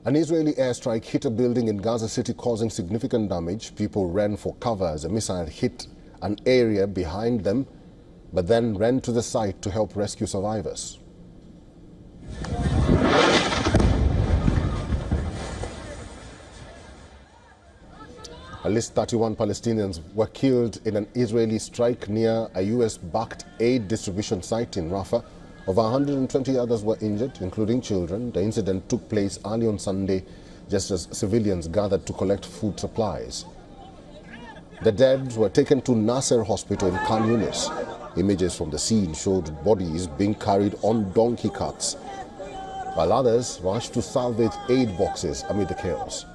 An Israeli airstrike hit a building in Gaza City, causing significant damage. People ran for cover as a missile hit an area behind them, but then ran to the site to help rescue survivors. At least 31 Palestinians were killed in an Israeli strike near a US-backed aid distribution site in Rafah. Over 120 others were injured, including children. The incident took place early on Sunday, just as civilians gathered to collect food supplies. The dead were taken to Nasser Hospital in Khan Yunis. Images from the scene showed bodies being carried on donkey carts, while others rushed to salvage aid boxes amid the chaos.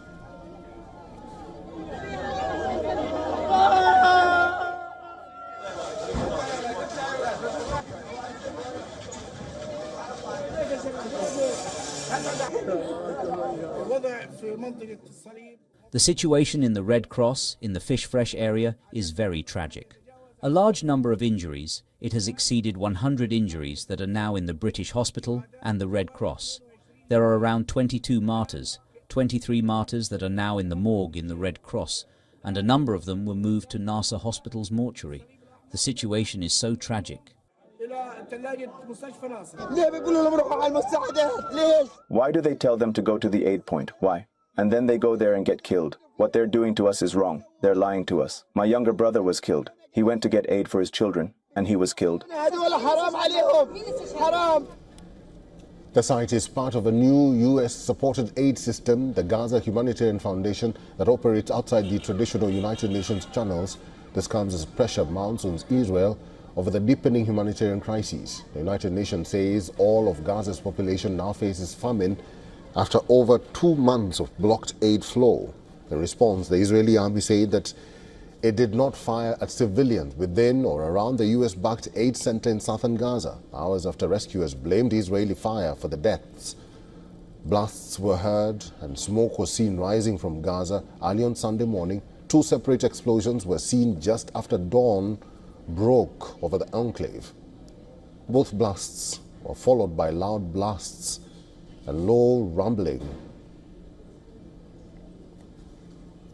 The situation in the Red Cross in the Fish Fresh area is very tragic. A large number of injuries. It has exceeded 100 injuries that are now in the British hospital and the Red Cross. There are around 22 martyrs, 23 martyrs that are now in the morgue in the Red Cross, and a number of them were moved to Nasser Hospital's mortuary. The situation is so tragic. Why do they tell them to go to the aid point? Why? And then they go there and get killed. What they're doing to us is wrong. They're lying to us. My younger brother was killed. He went to get aid for his children, and he was killed. The site is part of a new US-supported aid system, the Gaza Humanitarian Foundation, that operates outside the traditional United Nations channels. This comes as pressure mounts on Israel over the deepening humanitarian crises. The United Nations says all of Gaza's population now faces famine after over 2 months of blocked aid flow. In response, the Israeli army said that it did not fire at civilians within or around the US-backed aid center in southern Gaza, hours after rescuers blamed Israeli fire for the deaths. Blasts were heard and smoke was seen rising from Gaza early on Sunday morning. 2 separate explosions were seen just after dawn broke over the enclave. Both blasts were followed by loud blasts and low rumbling.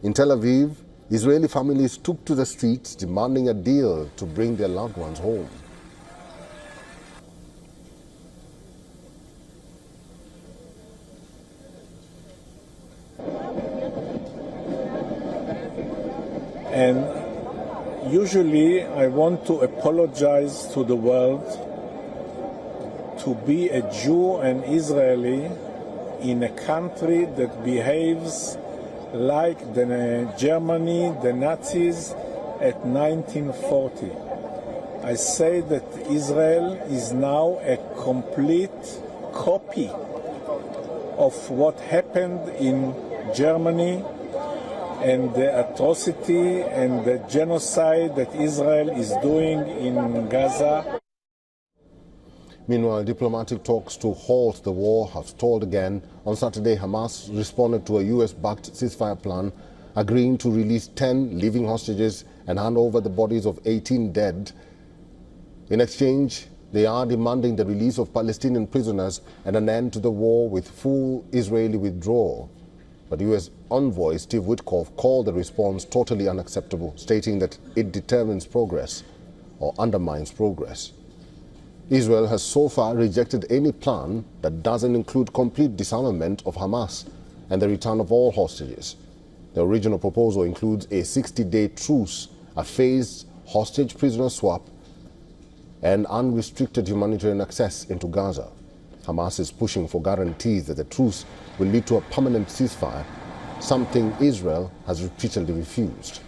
In Tel Aviv, Israeli families took to the streets demanding a deal to bring their loved ones home. And usually I want to apologize to the world. To be a Jew and Israeli in a country that behaves like the Germany, the Nazis at 1940. I say that Israel is now a complete copy of what happened in Germany and the atrocity and the genocide that Israel is doing in Gaza. Meanwhile, diplomatic talks to halt the war have stalled again. On Saturday, Hamas responded to a US-backed ceasefire plan, agreeing to release 10 living hostages and hand over the bodies of 18 dead. In exchange, they are demanding the release of Palestinian prisoners and an end to the war with full Israeli withdrawal. But US envoy Steve Witkoff called the response totally unacceptable, stating that it determines progress or undermines progress. Israel has so far rejected any plan that doesn't include complete disarmament of Hamas and the return of all hostages. The original proposal includes a 60-day truce, a phased hostage prisoner swap, and unrestricted humanitarian access into Gaza. Hamas is pushing for guarantees that the truce will lead to a permanent ceasefire, something Israel has repeatedly refused.